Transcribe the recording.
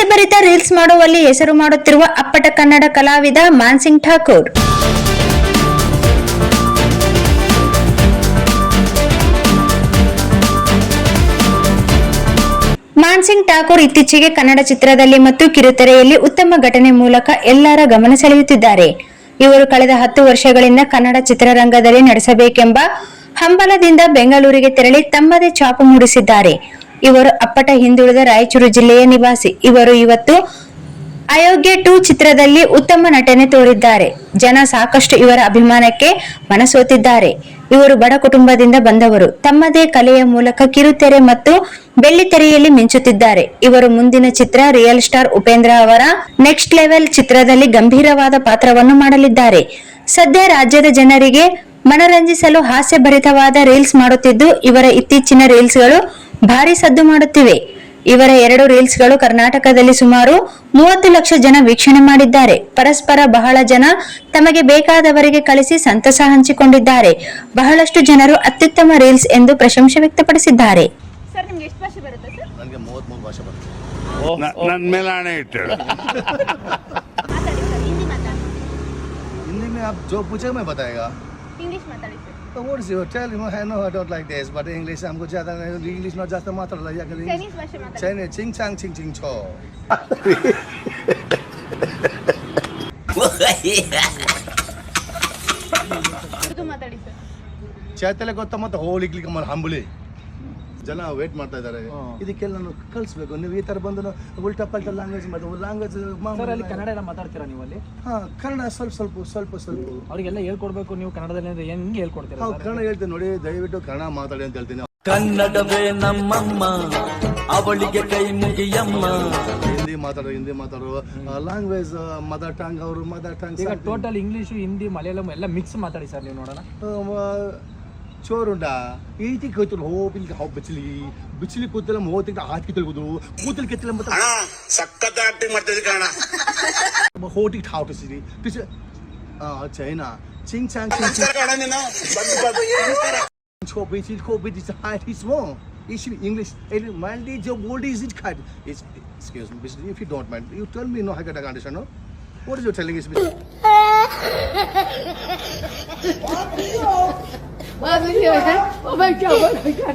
ಹಾಸ್ಯಭರಿತ reels ಮಾಡುವಲ್ಲಿ ಹೆಸರು ಮಾಡುತ್ತಿರುವ ಅಪ್ಪಟ ಕನ್ನಡ ಕಲಾವಿದ ಮಾನ್ಸಿಂಗ್ ಠಾಕೂರ್. ಮಾನ್ಸಿಂಗ್ ಠಾಕೂರ್ ಇತ್ತೀಚೆಗೆ ಕನ್ನಡ ಚಿತ್ರದಲ್ಲಿ ಮತ್ತು ಕಿರುತೆರೆಯಲ್ಲಿ ಉತ್ತಮ ಘಟನೆ ಮೂಲಕ ಎಲ್ಲರ ಗಮನ ಸೆಳೆಯುತ್ತಿದ್ದಾರೆ. ಇವರು ಕಳೆದ 10 ವರ್ಷಗಳಿಂದ ಕನ್ನಡ ಚಿತ್ರರಂಗದಲ್ಲಿ ನಡೆಸಬೇಕೆಂಬ ಹಂಬಲದಿಂದ ಬೆಂಗಳೂರಿಗೆ ತೆರಳಿ ತಮ್ಮದೇ ಛಾಪು ಮೂಡಿಸಿದ್ದಾರೆ. ಇವರು ಅಪ್ಪಟ ಹಿಂದುಳಿದ ರಾಯಚೂರು ಜಿಲ್ಲೆಯ ನಿವಾಸಿ. ಇವರು ಇವತ್ತು ಅಯೋಗ್ಯ 2 ಚಿತ್ರದಲ್ಲಿ ಉತ್ತಮ ನಟನೆ ತೋರಿದ್ದಾರೆ. ಜನ ಸಾಕಷ್ಟು ಇವರ ಅಭಿಮಾನಕ್ಕೆ ಮನಸೋತಿದ್ದಾರೆ. ಇವರು ಬಡ ಕುಟುಂಬದಿಂದ ಬಂದವರು. ತಮ್ಮದೇ ಕಲೆಯ ಮೂಲಕ ಕಿರುತೆರೆ ಮತ್ತು ಬೆಳ್ಳಿತೆರೆಯಲ್ಲಿ ಮಿಂಚುತ್ತಿದ್ದಾರೆ. ಇವರು ಮುಂದಿನ ಚಿತ್ರ ರಿಯಲ್ ಸ್ಟಾರ್ ಉಪೇಂದ್ರ ಅವರ ನೆಕ್ಸ್ಟ್ ಲೆವೆಲ್ ಚಿತ್ರದಲ್ಲಿ ಗಂಭೀರವಾದ ಪಾತ್ರವನ್ನು ಮಾಡಲಿದ್ದಾರೆ. ಸದ್ಯ ರಾಜ್ಯದ ಜನರಿಗೆ ಮನರಂಜಿಸಲು ಹಾಸ್ಯಭರಿತವಾದ ರೀಲ್ಸ್ ಮಾಡುತ್ತಿದ್ದು, ಇವರ ಇತ್ತೀಚಿನ ರೀಲ್ಸ್ಗಳು ಭಾರಿ ಸದ್ದು ಮಾಡುತ್ತಿವೆ. ಇವರ 2 ರೀಲ್ಸ್ಗಳು ಕರ್ನಾಟಕದಲ್ಲಿ ಸುಮಾರು 30 ಲಕ್ಷ ಜನ ವೀಕ್ಷಣೆ ಮಾಡಿದ್ದಾರೆ. ಪರಸ್ಪರ ಬಹಳ ಜನ ತಮಗೆ ಬೇಕಾದವರಿಗೆ ಕಳಿಸಿ ಸಂತಸ ಹಂಚಿಕೊಂಡಿದ್ದಾರೆ. ಬಹಳಷ್ಟು ಜನರು ಅತ್ಯುತ್ತಮ ರೀಲ್ಸ್ ಎಂದು ಪ್ರಶಂಸೆ ವ್ಯಕ್ತಪಡಿಸಿದ್ದಾರೆ. ಸರ್, ನಿಮಗೆ ಎಷ್ಟು ಭಾಷೆ ಬರುತ್ತೆ ಸರ್? ನನಗೆ 33 ಭಾಷೆ ಬರುತ್ತೆ. ನನ್ನ ಮೇಲೆ ಆಣೆ ಇಟ್ಟು ಮಾತಾಡಿ ಸರ್, ಹಿಂದಿ ಮಾತಾಡಿ. हिंदी में आप जो पूछे मैं बताएगा. ಇಂಗ್ಲಿಷ್ ಮಾತಾಡಿ ಸರ್. तो what is your tell him I know I don't like this but English हमको ज्यादा इंग्लिश में ज्यादा मात्रला या करें ಚೈನೀಸ್ ಭಾಷೆ ಮಾತಾಡಿ. चाइनीज चिंग चांग चिंग चिंग छो ಉರ್ದು ಮಾತಾಡಿ ಸರ್. ಚೈತಲೆ ಗೊತ್ತಾ ಮತ್ತೆ ಹೋಲಿಕ್ಲಿಕ್ಕೆ ಮರ ಹಂಬಲಿ ಜನ ವೇಟ್ ಮಾಡ್ತಾ ಇದ್ದಾರೆ. ಇದಕ್ಕೆಲ್ಲ ನಾನು ಕಲಿಸ್ಬೇಕು. ನೀವು ಈ ತರ ಬಂದು ಉಲ್ಟಾ ಪಲ್ಟಾ ಲ್ಯಾಂಗ್ವೇಜ್ ಲ್ಯಾಂಗ್ವೇಜ್ ಸರ್, ಅಲ್ಲಿ ಕನ್ನಡ ಎಲ್ಲ ಮಾತಾಡ್ತೀರಾ ನೀವು ಅಲ್ಲಿ? ಹಾ, ಕನ್ನಡ ಸ್ವಲ್ಪ ಅವರಿಗೆಲ್ಲ ಹೇಳ್ಕೊಡ್ಬೇಕು. ನೀವು ಕನ್ನಡದಲ್ಲಿ ಅಂದ್ರೆ ಹೆಂಗೆ ಹೇಳ್ಕೊಡ್ತೀರಾ? ಹೌದು, ಕನ್ನಡ ಹೇಳ್ತೀನಿ ನೋಡಿ. ದಯವಿಟ್ಟು ಕನ್ನಡ ಮಾತಾಡಿ ಅಂತ ಹೇಳ್ತೀನಿ. ಕನ್ನಡವೇ ನಮ್ಮಮ್ಮ, ಅವಳಿಗೆ ಕೈ ಮುಗಿಯಮ್ಮ. ಹಿಂದಿ ಮಾತಾಡೋ ಲ್ಯಾಂಗ್ವೇಜ್ ಮದರ್ ಟಂಗ್ ಅವರು ಮದರ್ ಟಂಗ್. ಈಗ ಟೋಟಲ್ ಇಂಗ್ಲಿಷು, ಹಿಂದಿ, ಮಲಯಾಳಂ ಎಲ್ಲ ಮಿಕ್ಸ್ ಮಾತಾಡಿ ಸರ್, ನೀವು ನೋಡೋಣ. ಚೋರುಂಡಾ ಈಟಿ ಕೂತಲು ಹೋಗ್ಲಿಕ್ಕೆ ಹೋ ಬಿಚ್ಚಲಿ ಕೂತಲ್ಲ ಹೋಗ್ತಿದ್ದ ಹಾಕಿ ತೊಳ್ಬೋದು ಕೂತಲ್ ಕೆತ್ತಲ ಮತ್ತೆ ಸಖತ್ ಆಕ್ಟಿಂಗ್ ಮಾಡ್ತಿದ್ದೆ ಕಾರಣ ಹೋಟಿಗೆ ಹಾಕಿಸಿರಿ China Ching Chong English. Maldi jo bold is it cut? Excuse me, if you don't mind, you tell me no I can understand. No, what is you telling is? Oh my God!